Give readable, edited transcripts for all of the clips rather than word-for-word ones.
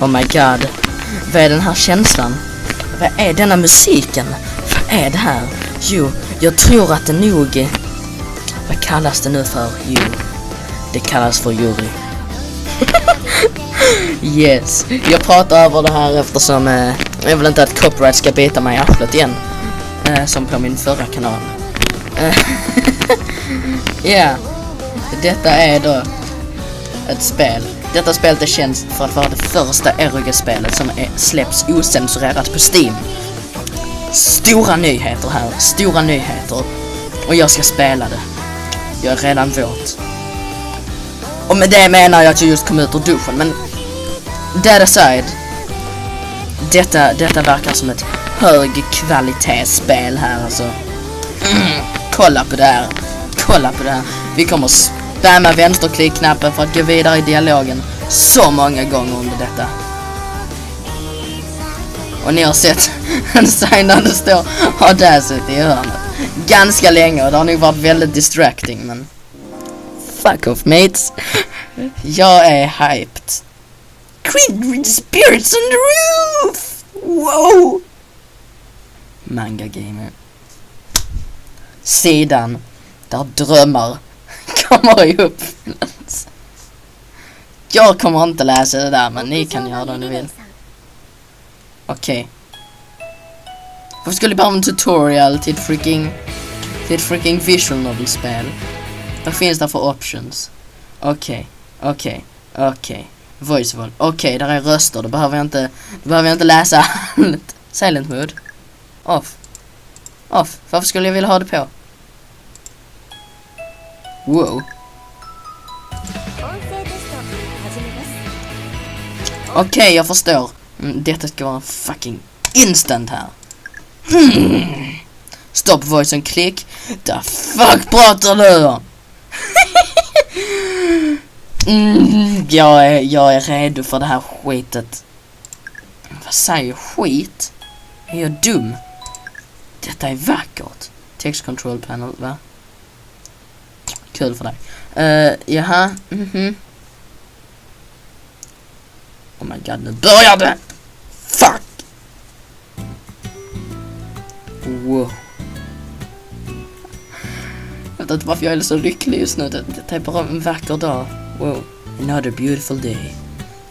Oh my god. Vad är den här känslan? Vad är denna musiken? Vad är det här? Jo, jag tror att det nog... Vad kallas det nu för? Jo, det kallas för Yuri. Yes. Jag pratar över det här eftersom jag vill inte att copyright ska bita mig i arslet igen. Som på min förra kanal. Ja. Detta är då ett spel. Detta spelet är känt för att vara det första RPG-spelet som släpps osensurerat på Steam. Stora nyheter här. Stora nyheter. Och jag ska spela det. Jag är redan våt. Och med det menar jag att jag just kom ut ur duschen. Men that aside, detta verkar som ett högkvalitetsspel här alltså. Kolla på det här. Kolla på det här. Vi kommer spamma vänsterklickknappen för att gå vidare i dialogen så många gånger under detta. Och ni har sett en sign där det står Audacity i hörnet ganska länge, och det har nog varit väldigt distracting, men fuck off mates. Jag är hyped. Kindred spirits on the roof. Wow. Manga gamer. Sidan där drömmar kommer i uppfyllelse. Jag kommer inte läsa det där, men ni kan göra det om ni vill. Okej. Varför skulle jag bara ha en tutorial till ett freaking visual novel-spel? Vad finns det för options? Okej. Voiceover. Okej, där är röster. Då behöver jag inte läsa allt. Silent mode. Off. Varför skulle jag vilja ha det på? Wow. Okej, jag förstår. Detta ska vara fucking instant här. Stop voice and click. The fuck pratar du? Jag är redo för det här skitet. Vad säger skit? Är jag dum? Detta är vackert. Text control panel, va? Kul för dig. Jaha. Oh my god, nu börjar det! Fuck! Wow. Jag vet inte varför jag är så lycklig just nu. Det är bara en vacker dag. Wow. Another beautiful day.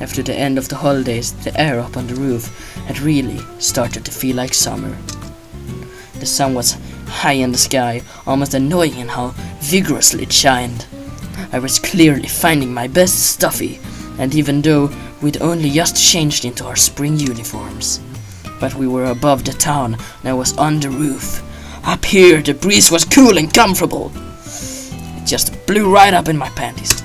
After the end of the holidays, the air up on the roof had really started to feel like summer. The sun was high in the sky, almost annoying in how vigorously it shined. I was clearly finding my best stuffy, and even though we'd only just changed into our spring uniforms. But we were above the town, and I was on the roof. Up here, the breeze was cool and comfortable. It just blew right up in my panties.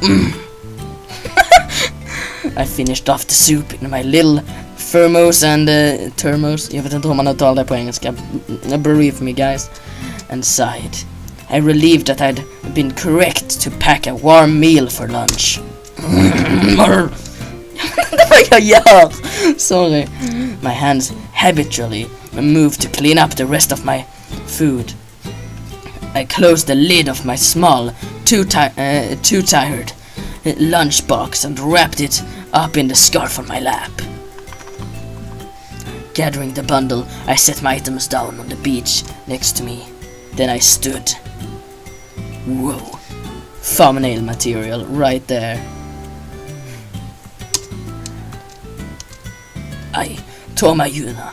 I finished off the soup in my little thermos and thermos. Jag vet inte hur man uttalar det på engelska. Bereave me, guys. And sighed. I relieved that I'd been correct to pack a warm meal for lunch. Det var jag gör. Sorry. My hands habitually moved to clean up the rest of my food. I closed the lid of my small, too tired lunchbox and wrapped it up in the scarf on my lap. Gathering the bundle, I set my items down on the beach next to me. Then I stood. Whoa. Thumbnail material right there. I tore my Yuna,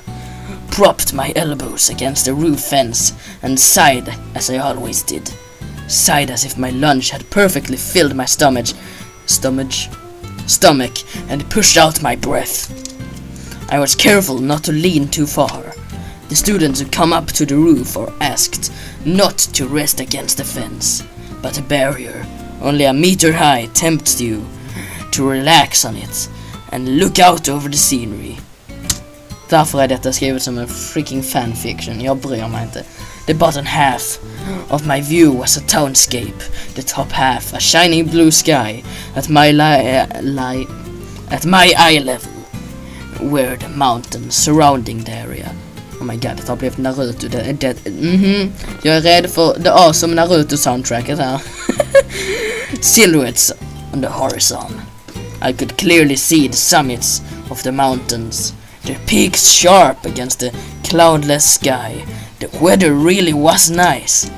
propped my elbows against the roof fence, and sighed as I always did. Sighed as if my lunch had perfectly filled my stomach and pushed out my breath. I was careful not to lean too far. The students who come up to the roof are asked not to rest against the fence, but a barrier only a meter high tempts you to relax on it and look out over the scenery. Därför är detta skrivet som en freaking fanfiction. Jag bryr mig inte. The bottom half of my view was a townscape. The top half a shining blue sky. At my eye level were the mountains surrounding the area. Oh my god, det har blivit Naruto. Jag är redo för the awesome Naruto soundtracket här. Silhouettes on the horizon. I could clearly see the summits of the mountains, their peaks sharp against the cloudless sky. The weather really was nice.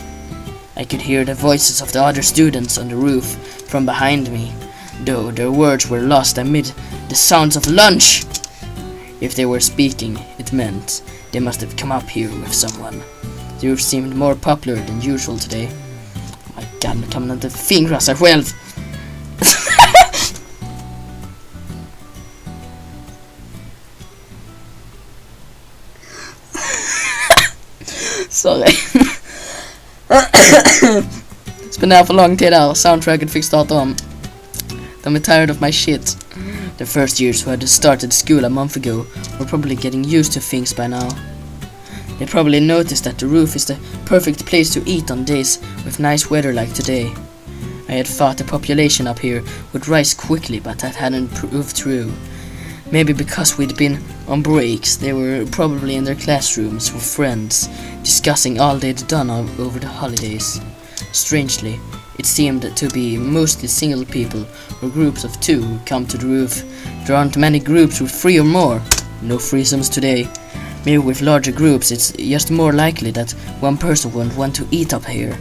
I could hear the voices of the other students on the roof from behind me, though their words were lost amid the sounds of lunch. If they were speaking, it meant they must have come up here with someone. The roof seemed more popular than usual today. Oh my god, nu kan man inte fingra sig själv. Sorry. It's been there for a long tid där. Soundtracket fick starta om. I'm tired of my shit. The first years who had started school a month ago were probably getting used to things by now. They probably noticed that the roof is the perfect place to eat on days with nice weather like today. I had thought the population up here would rise quickly, but that hadn't proved true. Maybe because we'd been on breaks, they were probably in their classrooms with friends, discussing all they'd done over the holidays. Strangely, it seemed to be mostly single people or groups of two who come to the roof. There aren't many groups with 3 or more. No threesomes today. Maybe with larger groups it's just more likely that one person won't want to eat up here.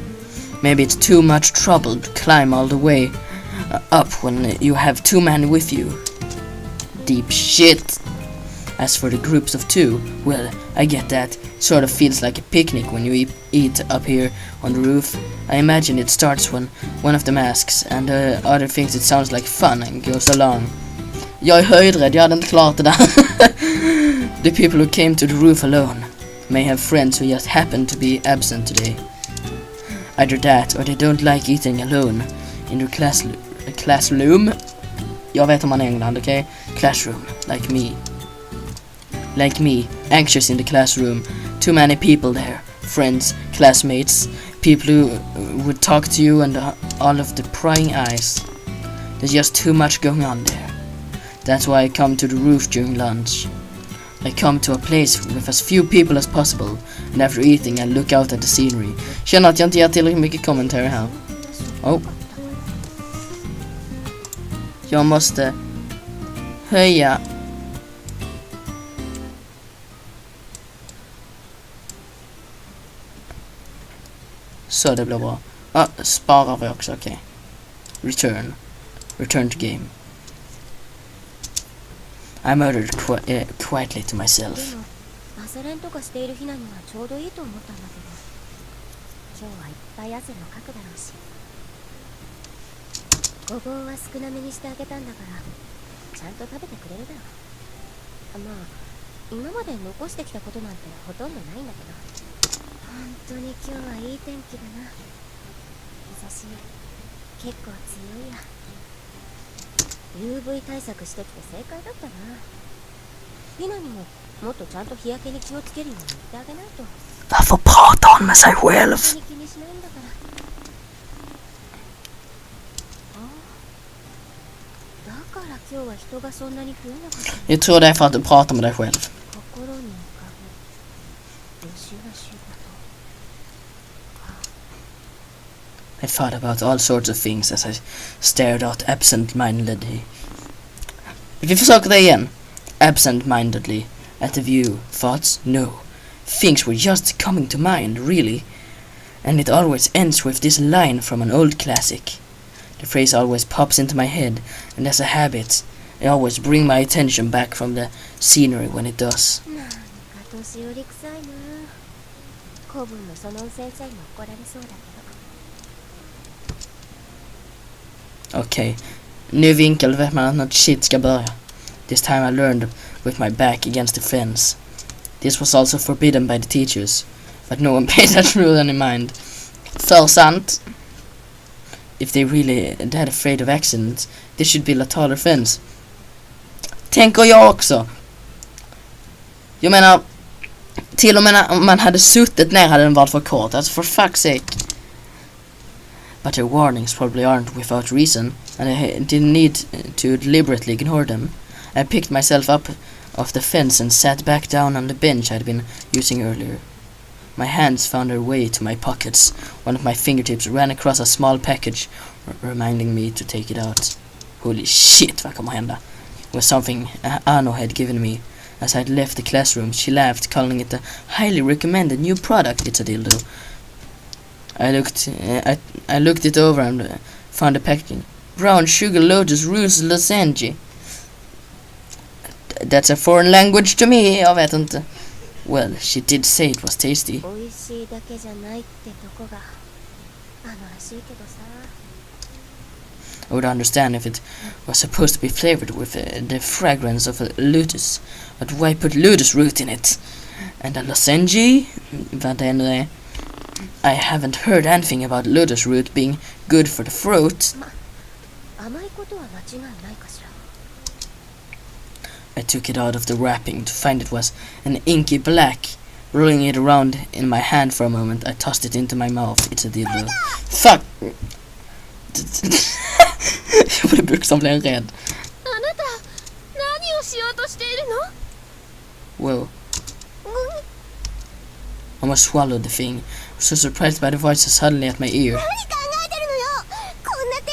Maybe it's too much trouble to climb all the way up when you have too many with you. Deep shit. As for the groups of two, well, I get that. It sort of feels like a picnic when you eat up here on the roof. I imagine it starts when one of them asks and the other thinks it sounds like fun and goes along. Jag är höjdrädd, jag hade inte klart det där. The people who came to the roof alone may have friends who just happen to be absent today. Either that or they don't like eating alone in their classroom. Jag vet om man är i England, okay? Classroom, like me. Like me, anxious in the classroom. Too many people there. Friends, classmates, people who would talk to you and all of the prying eyes. There's just too much going on there. That's why I come to the roof during lunch. I come to a place with as few people as possible, and after eating I look out at the scenery. Känner att jag inte ger tillräckligt mycket kommentarer här. Oh. Jag måste höja. Så det blir bra. Sparar vi också, okej. Return. Return to game. I murdered quietly to myself. UV 対策してきて正解だったな。ひなにももっとちゃんと日焼けに気をつけるように言ってあげないと。Varför pratar hon med sig själv? Jag tror det är för att du pratar med dig själv. I thought about all sorts of things as I stared out absent-mindedly. Vi försöker det igen. Absent-mindedly at the view. Thoughts? No. Things were just coming to mind, really. And it always ends with this line from an old classic. The phrase always pops into my head, and as a habit, I always bring my attention back from the scenery when it does. Okay, new vinkel vet man att något shit ska börja. This time I learned with my back against the fence. This was also forbidden by the teachers, but no one paid that rule any mind. För sant. If they really that afraid of accidents, they should build a taller fence. Tänker jag också. Jag menar, till och med om man hade suttit ner hade den varit för kort. Alltså for fuck's sake. But their warnings probably aren't without reason, and I didn't need to deliberately ignore them. I picked myself up off the fence and sat back down on the bench I'd been using earlier. My hands found their way to my pockets. One of my fingertips ran across a small package, reminding me to take it out. Holy shit, vad kommer hända? was something Ano had given me. As I left the classroom, she laughed, calling it a highly recommended new product. It's a dildo. I looked it over and found the packaging. Brown sugar lotus rose lozenge. That's a foreign language to me. Jag vet inte. Well, she did say it was tasty. 美味しいだけじゃないってとこがらしいけどさ。 I would understand if it was supposed to be flavored with the fragrance of a lotus. But why put lotus root in it? And a lozenge? Vad det nu är. I haven't heard anything about lotus root being good for the throat. 甘いことは間違いないかしら。 I took it out of the wrapping to find it was an inky black. Rolling it around in my hand for a moment, I tossed it into my mouth. It's a dildo. Fuck! Jag blev bokstavligen rädd. Whoa. I almost swallowed the thing. I was so surprised by the voices suddenly at my ear.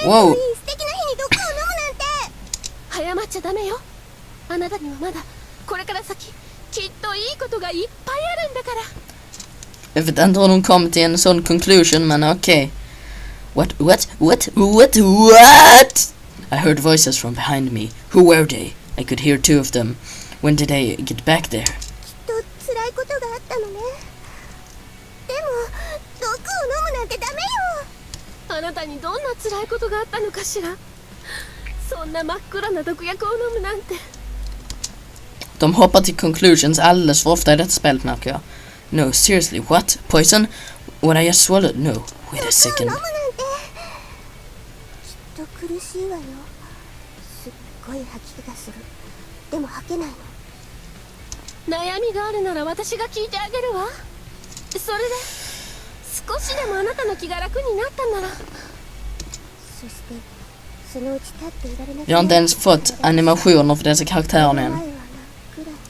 Whoa! 早まっちゃダメよ。あなたにはまだこれから先きっといいことがいっぱいあるんだから。 Jag vet inte hur de kom till en sån conclusion, men okej. What? I heard voices from behind me. Who were they? I could hear two of them. When did I get back there? きっと辛いことがあったのね。でも毒を飲むなんてダメよ。あなたにどんな辛いことがあったのかしら。そんな真っ暗な毒薬を飲むなんて。 De hoppar till conclusions alldeles för ofta i detta spelet, märker jag. No, seriously, what? Poison? What I just swallowed? No, wait a second. きっと苦しいわよ。すっごい吐き気がする。でも吐けないの。悩みがあるなら私が聞いてあげるわ。それで少しでもあなたの気が楽になったなら。そしてそのうち立っていられなくなる。 Jag har inte ens fått animationer för dessa karaktärerna än.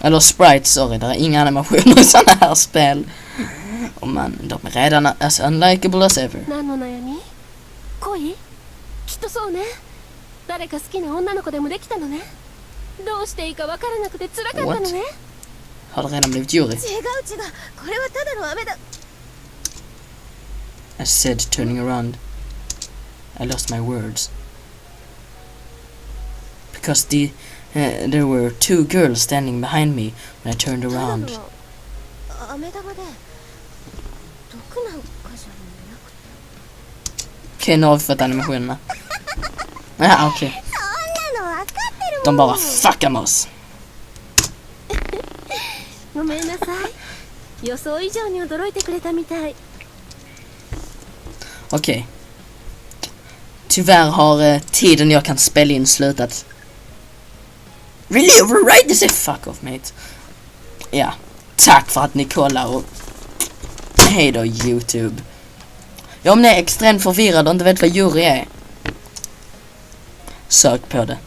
Eller sprites, sorry, det är inga animationer i sådana här spel. Och man, de är redan as unlikable as ever. 何の悩み？恋？きっとそうね。誰か好きな女の子でもできたのね。どうしていいかわからなくて辛かったのね。 Har det redan blivit Yuri? 違う。これはただの雨だ。 I said, turning around. I lost my words. Because there were two girls standing behind me when I turned around. 雨玉で毒なんかじゃなくて。 Okej, nu har vi fått animationerna. Ja, okej. De bara fuckar med oss. ごめんなさい。予想以上に驚いてくれたみたい。 Okej. Tyvärr har tiden jag kan spela in slutat. Really override this? Fuck off, mate. Ja, tack för att ni kollar och hej då, YouTube. Ja, om ni är extremt förvirrade och inte vet vad Yuri är, sök på det.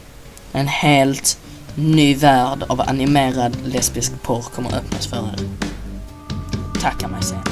En helt ny värld av animerad lesbisk porr kommer öppnas för er. Tacka mig sen.